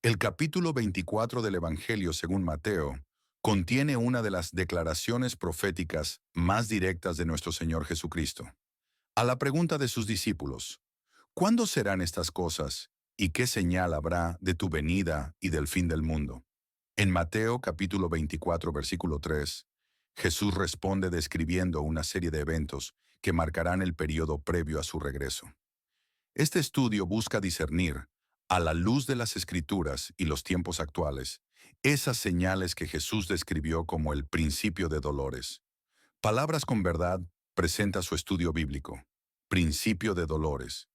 El capítulo 24 del Evangelio según Mateo contiene una de las declaraciones proféticas más directas de nuestro Señor Jesucristo. A la pregunta de sus discípulos, ¿cuándo serán estas cosas y qué señal habrá de tu venida y del fin del mundo? En Mateo capítulo 24 versículo 3, Jesús responde describiendo una serie de eventos que marcarán el periodo previo a su regreso. Este estudio busca discernir, a la luz de las Escrituras y los tiempos actuales, esas señales que Jesús describió como el principio de dolores. Palabras con verdad presenta su estudio bíblico. Principio de dolores.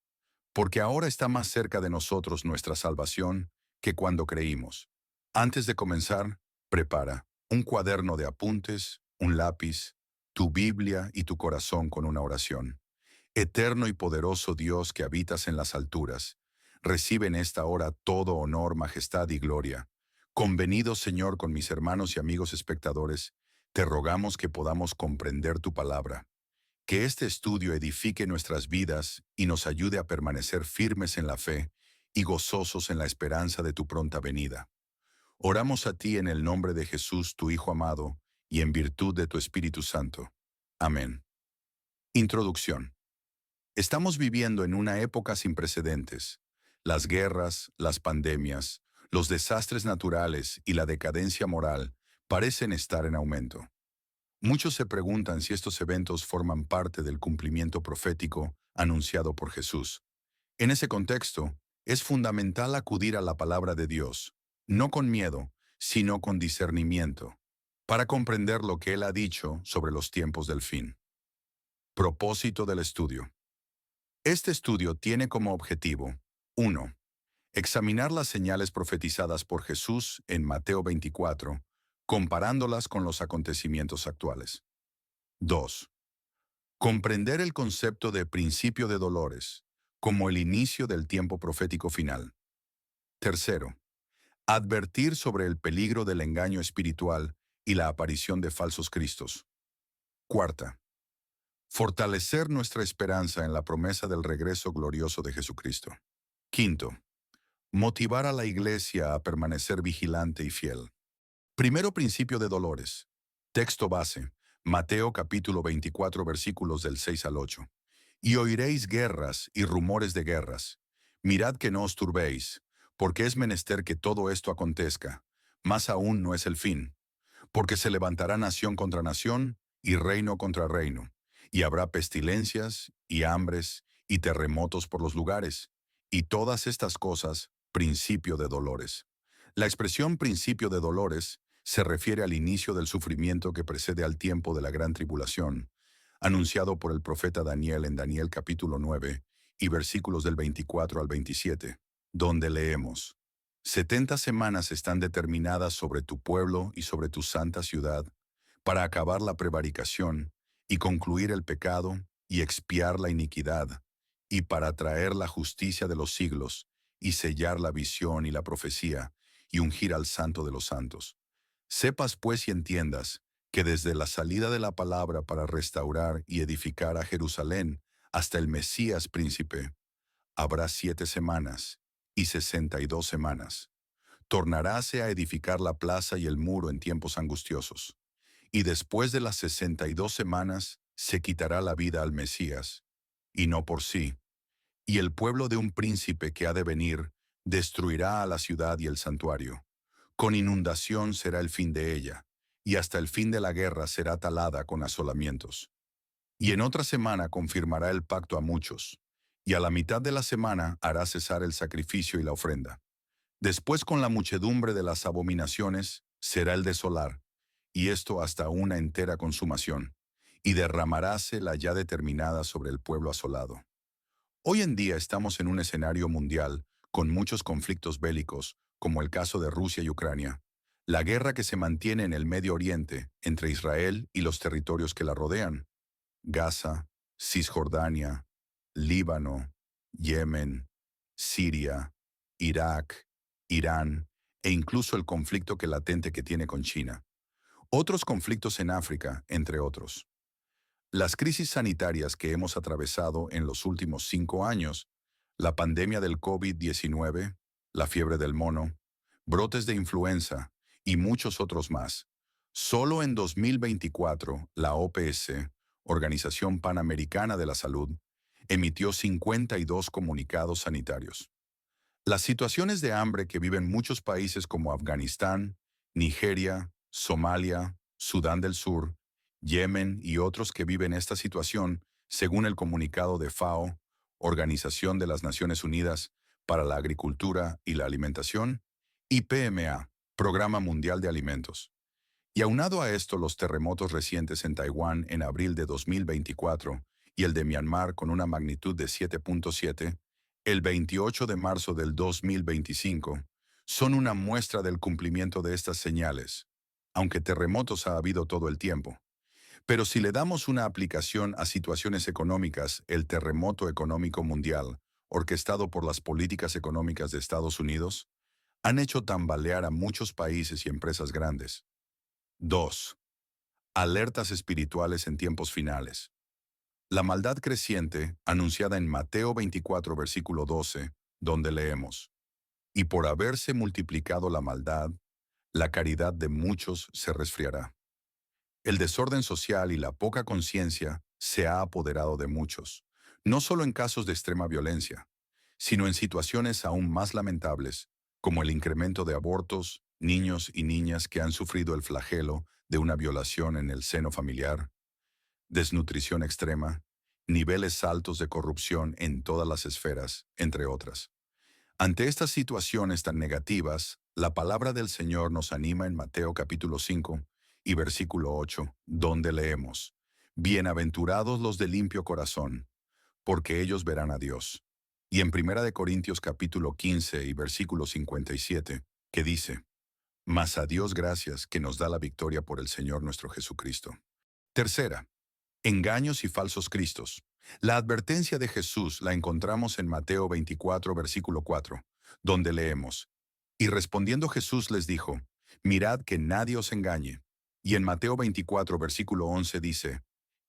Porque ahora está más cerca de nosotros nuestra salvación que cuando creímos. Antes de comenzar, prepara un cuaderno de apuntes, un lápiz, tu Biblia y tu corazón con una oración. Eterno y poderoso Dios que habitas en las alturas, recibe en esta hora todo honor, majestad y gloria. Convenido, Señor, con mis hermanos y amigos espectadores, te rogamos que podamos comprender tu palabra, que este estudio edifique nuestras vidas y nos ayude a permanecer firmes en la fe y gozosos en la esperanza de tu pronta venida. Oramos a ti en el nombre de Jesús, tu Hijo amado, y en virtud de tu Espíritu Santo. Amén. Introducción. Estamos viviendo en una época sin precedentes. Las guerras, las pandemias, los desastres naturales y la decadencia moral parecen estar en aumento. Muchos se preguntan si estos eventos forman parte del cumplimiento profético anunciado por Jesús. En ese contexto, es fundamental acudir a la palabra de Dios, no con miedo, sino con discernimiento, para comprender lo que Él ha dicho sobre los tiempos del fin. Propósito del estudio. Este estudio tiene como objetivo 1. Examinar las señales profetizadas por Jesús en Mateo 24, comparándolas con los acontecimientos actuales. 2. Comprender el concepto de principio de dolores, como el inicio del tiempo profético final. Tercero, advertir sobre el peligro del engaño espiritual y la aparición de falsos cristos. Cuarta, fortalecer nuestra esperanza en la promesa del regreso glorioso de Jesucristo. Quinto, motivar a la Iglesia a permanecer vigilante y fiel. Primero principio de dolores. Texto base, Mateo capítulo 24 versículos del 6 al 8. Y oiréis guerras y rumores de guerras. Mirad que no os turbéis, porque es menester que todo esto acontezca, mas aún no es el fin. Porque se levantará nación contra nación y reino contra reino, y habrá pestilencias y hambres y terremotos por los lugares, y todas estas cosas, principio de dolores. La expresión principio de dolores se refiere al inicio del sufrimiento que precede al tiempo de la gran tribulación, anunciado por el profeta Daniel en Daniel capítulo 9 y versículos del 24 al 27, donde leemos: 70 semanas están determinadas sobre tu pueblo y sobre tu santa ciudad, para acabar la prevaricación y concluir el pecado y expiar la iniquidad, y para traer la justicia de los siglos, y sellar la visión y la profecía, y ungir al santo de los santos. Sepas pues y entiendas que desde la salida de la palabra para restaurar y edificar a Jerusalén hasta el Mesías príncipe, habrá 7 semanas y 62 semanas. Tornaráse a edificar la plaza y el muro en tiempos angustiosos. Y después de las 62 semanas se quitará la vida al Mesías, y no por sí. Y el pueblo de un príncipe que ha de venir destruirá a la ciudad y el santuario. Con inundación será el fin de ella, y hasta el fin de la guerra será talada con asolamientos. Y en otra semana confirmará el pacto a muchos, y a la mitad de la semana hará cesar el sacrificio y la ofrenda. Después con la muchedumbre de las abominaciones será el desolar, y esto hasta una entera consumación, y derramaráse la ya determinada sobre el pueblo asolado. Hoy en día estamos en un escenario mundial con muchos conflictos bélicos, como el caso de Rusia y Ucrania, la guerra que se mantiene en el Medio Oriente entre Israel y los territorios que la rodean, Gaza, Cisjordania, Líbano, Yemen, Siria, Irak, Irán e incluso el conflicto que latente que tiene con China. Otros conflictos en África, entre otros. Las crisis sanitarias que hemos atravesado en los últimos 5 años, la pandemia del COVID-19, la fiebre del mono, brotes de influenza y muchos otros más. Solo en 2024, la OPS, Organización Panamericana de la Salud, emitió 52 comunicados sanitarios. Las situaciones de hambre que viven muchos países como Afganistán, Nigeria, Somalia, Sudán del Sur, Yemen y otros que viven esta situación, según el comunicado de FAO, Organización de las Naciones Unidas para la Agricultura y la Alimentación, y PMA, Programa Mundial de Alimentos. Y aunado a esto los terremotos recientes en Taiwán en abril de 2024 y el de Myanmar con una magnitud de 7.7, el 28 de marzo del 2025, son una muestra del cumplimiento de estas señales, aunque terremotos ha habido todo el tiempo. Pero si le damos una aplicación a situaciones económicas, el terremoto económico mundial, orquestado por las políticas económicas de Estados Unidos, han hecho tambalear a muchos países y empresas grandes. 2. Alertas espirituales en tiempos finales. La maldad creciente, anunciada en Mateo 24, versículo 12, donde leemos, «Y por haberse multiplicado la maldad, la caridad de muchos se resfriará». El desorden social y la poca conciencia se ha apoderado de muchos, no solo en casos de extrema violencia, sino en situaciones aún más lamentables, como el incremento de abortos, niños y niñas que han sufrido el flagelo de una violación en el seno familiar, desnutrición extrema, niveles altos de corrupción en todas las esferas, entre otras. Ante estas situaciones tan negativas, la palabra del Señor nos anima en Mateo capítulo 5 y versículo 8, donde leemos, «Bienaventurados los de limpio corazón, porque ellos verán a Dios». Y en Primera de Corintios capítulo 15 y versículo 57, que dice, «Mas a Dios gracias que nos da la victoria por el Señor nuestro Jesucristo». Tercera, engaños y falsos cristos. La advertencia de Jesús la encontramos en Mateo 24, versículo 4, donde leemos, «Y respondiendo Jesús les dijo, mirad que nadie os engañe». Y en Mateo 24, versículo 11 dice,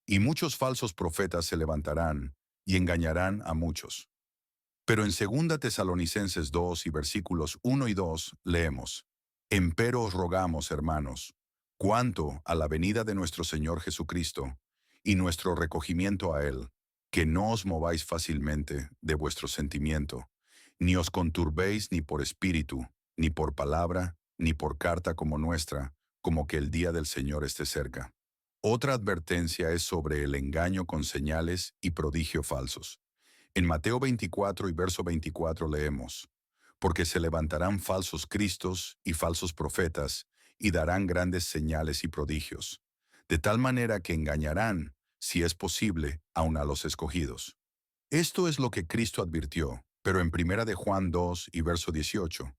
«Y muchos falsos profetas se levantarán y engañarán a muchos». Pero en 2 Tesalonicenses 2 y versículos 1 y 2 leemos, «Empero os rogamos, hermanos, cuanto a la venida de nuestro Señor Jesucristo y nuestro recogimiento a Él, que no os mováis fácilmente de vuestro sentimiento, ni os conturbéis ni por espíritu, ni por palabra, ni por carta como nuestra, como que el día del Señor esté cerca». Otra advertencia es sobre el engaño con señales y prodigio falsos. En Mateo 24 y verso 24 leemos, «Porque se levantarán falsos cristos y falsos profetas, y darán grandes señales y prodigios, de tal manera que engañarán, si es posible, aun a los escogidos». Esto es lo que Cristo advirtió, pero en Primera de Juan 2 y verso 18,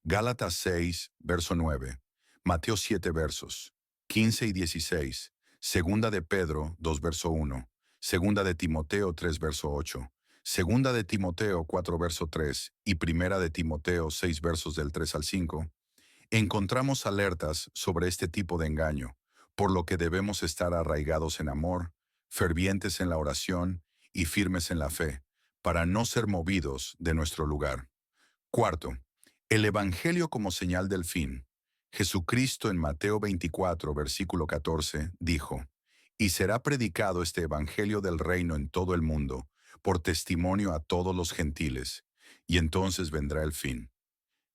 Gálatas 6, verso 9, Mateo 7 versos, 15 y 16, Segunda de Pedro 2 verso 1, Segunda de Timoteo 3 verso 8, Segunda de Timoteo 4 verso 3 y Primera de Timoteo 6 versos del 3 al 5, encontramos alertas sobre este tipo de engaño, por lo que debemos estar arraigados en amor, fervientes en la oración y firmes en la fe, para no ser movidos de nuestro lugar. Cuarto, el Evangelio como señal del fin. Jesucristo en Mateo 24, versículo 14, dijo, «Y será predicado este Evangelio del reino en todo el mundo, por testimonio a todos los gentiles, y entonces vendrá el fin».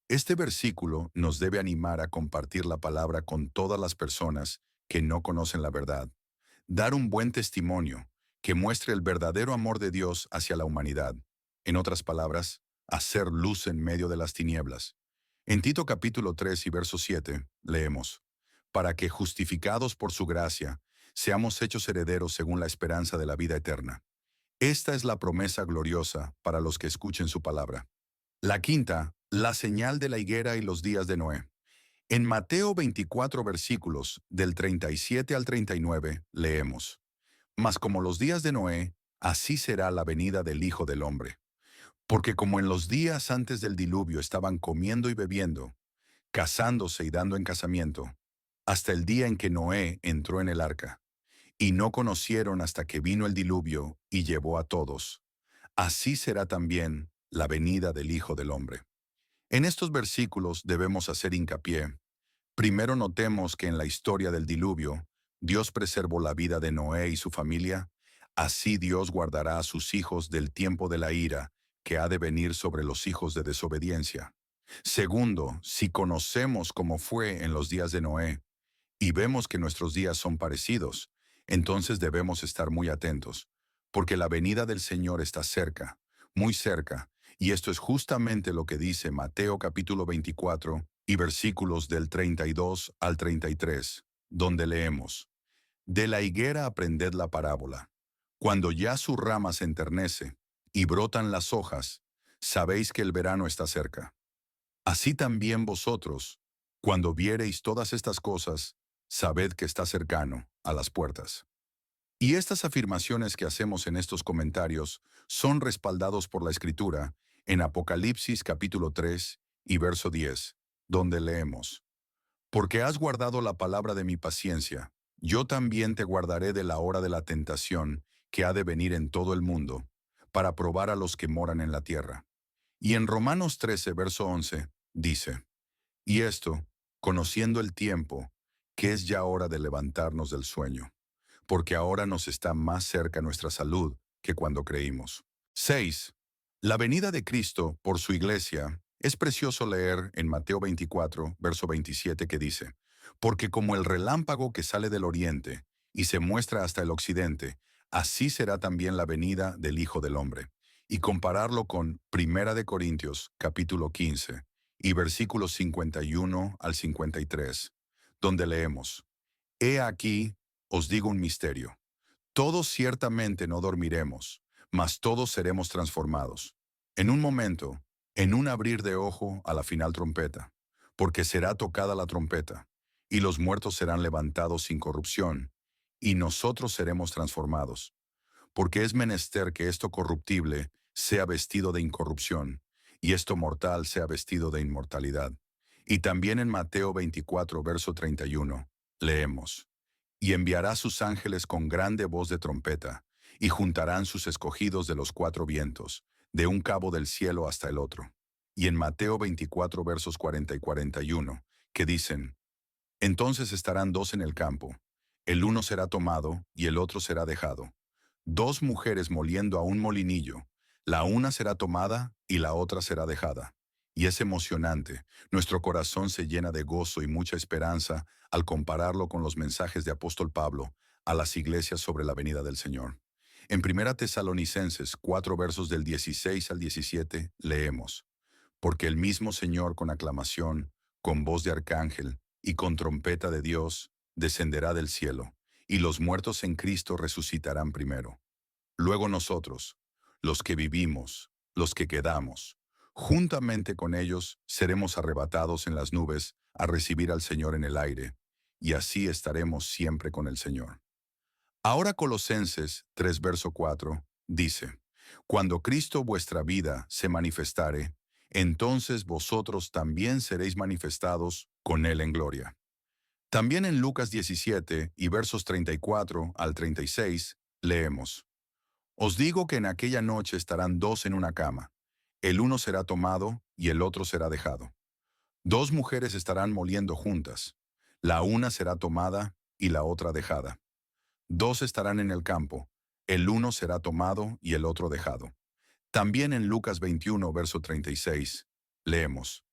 Este versículo nos debe animar a compartir la palabra con todas las personas que no conocen la verdad, dar un buen testimonio que muestre el verdadero amor de Dios hacia la humanidad. En otras palabras, hacer luz en medio de las tinieblas. En Tito capítulo 3 y verso 7 leemos, «Para que, justificados por su gracia, seamos hechos herederos según la esperanza de la vida eterna». Esta es la promesa gloriosa para los que escuchen su palabra. La quinta, la señal de la higuera y los días de Noé. En Mateo 24 versículos, del 37 al 39, leemos, «Mas como los días de Noé, así será la venida del Hijo del Hombre. Porque como en los días antes del diluvio estaban comiendo y bebiendo, casándose y dando en casamiento, hasta el día en que Noé entró en el arca, y no conocieron hasta que vino el diluvio y llevó a todos, así será también la venida del Hijo del Hombre. En estos versículos debemos hacer hincapié. Primero notemos que en la historia del diluvio, Dios preservó la vida de Noé y su familia. Así Dios guardará a sus hijos del tiempo de la ira que ha de venir sobre los hijos de desobediencia. Segundo, si conocemos cómo fue en los días de Noé y vemos que nuestros días son parecidos, entonces debemos estar muy atentos, porque la venida del Señor está cerca, muy cerca, y esto es justamente lo que dice Mateo capítulo 24 y versículos del 32 al 33, donde leemos: De la higuera aprended la parábola. Cuando ya su rama se enternece y brotan las hojas, sabéis que el verano está cerca. Así también vosotros, cuando viereis todas estas cosas, sabed que está cercano, a las puertas. Y estas afirmaciones que hacemos en estos comentarios son respaldados por la Escritura en Apocalipsis capítulo 3 y verso 10, donde leemos: Porque has guardado la palabra de mi paciencia, yo también te guardaré de la hora de la tentación que ha de venir en todo el mundo, para probar a los que moran en la tierra. Y en Romanos 13, verso 11, dice: Y esto, conociendo el tiempo, que es ya hora de levantarnos del sueño, porque ahora nos está más cerca nuestra salud que cuando creímos. 6. La venida de Cristo por su iglesia es precioso leer en Mateo 24, verso 27, que dice: Porque como el relámpago que sale del oriente y se muestra hasta el occidente, así será también la venida del Hijo del Hombre. Y compararlo con Primera de Corintios, capítulo 15, y versículos 51 al 53, donde leemos: He aquí, os digo un misterio. Todos ciertamente no dormiremos, mas todos seremos transformados. En un momento, en un abrir de ojo a la final trompeta, porque será tocada la trompeta, y los muertos serán levantados sin corrupción, y nosotros seremos transformados. Porque es menester que esto corruptible sea vestido de incorrupción, y esto mortal sea vestido de inmortalidad. Y también en Mateo 24, verso 31, leemos: Y enviará sus ángeles con grande voz de trompeta, y juntarán sus escogidos de los cuatro vientos, de un cabo del cielo hasta el otro. Y en Mateo 24, versos 40 y 41, que dicen: Entonces estarán dos en el campo, el uno será tomado y el otro será dejado. Dos mujeres moliendo a un molinillo, la una será tomada y la otra será dejada. Y es emocionante, nuestro corazón se llena de gozo y mucha esperanza al compararlo con los mensajes de apóstol Pablo a las iglesias sobre la venida del Señor. En Primera Tesalonicenses 4 versos del 16 al 17 leemos: Porque el mismo Señor con aclamación, con voz de arcángel y con trompeta de Dios, descenderá del cielo, y los muertos en Cristo resucitarán primero. Luego nosotros, los que vivimos, los que quedamos, juntamente con ellos seremos arrebatados en las nubes a recibir al Señor en el aire, y así estaremos siempre con el Señor. Ahora Colosenses 3 verso 4 dice: Cuando Cristo vuestra vida se manifestare, entonces vosotros también seréis manifestados con Él en gloria. También en Lucas 17 y versos 34 al 36 leemos: Os digo que en aquella noche estarán dos en una cama, el uno será tomado y el otro será dejado. Dos mujeres estarán moliendo juntas, la una será tomada y la otra dejada. Dos estarán en el campo, el uno será tomado y el otro dejado. También en Lucas 21, verso 36, leemos: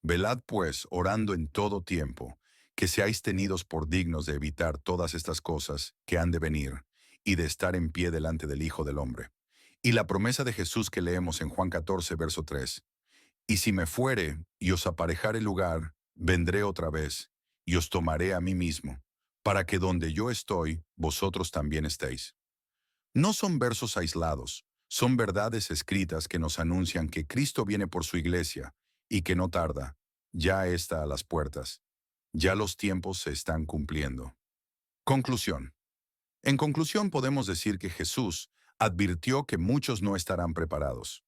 Velad pues, orando en todo tiempo, que seáis tenidos por dignos de evitar todas estas cosas que han de venir, y de estar en pie delante del Hijo del Hombre. Y la promesa de Jesús que leemos en Juan 14, verso 3: Y si me fuere y os aparejare lugar, vendré otra vez, y os tomaré a mí mismo, para que donde yo estoy, vosotros también estéis. No son versos aislados, son verdades escritas que nos anuncian que Cristo viene por su iglesia, y que no tarda, ya está a las puertas. Ya los tiempos se están cumpliendo. Conclusión. En conclusión podemos decir que Jesús advirtió que muchos no estarán preparados.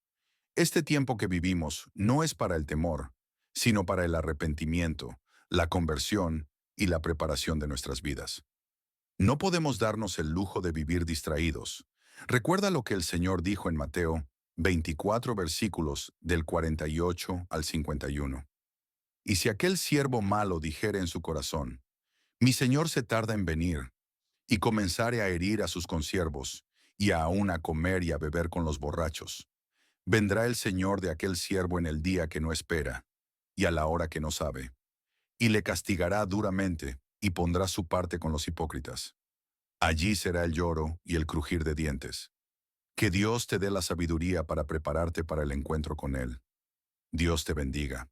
Este tiempo que vivimos no es para el temor, sino para el arrepentimiento, la conversión y la preparación de nuestras vidas. No podemos darnos el lujo de vivir distraídos. Recuerda lo que el Señor dijo en Mateo 24 versículos del 48 al 51. Y si aquel siervo malo dijere en su corazón, mi señor se tarda en venir, y comenzare a herir a sus consiervos, y aun a comer y a beber con los borrachos, vendrá el señor de aquel siervo en el día que no espera, y a la hora que no sabe, y le castigará duramente, y pondrá su parte con los hipócritas. Allí será el lloro y el crujir de dientes. Que Dios te dé la sabiduría para prepararte para el encuentro con Él. Dios te bendiga.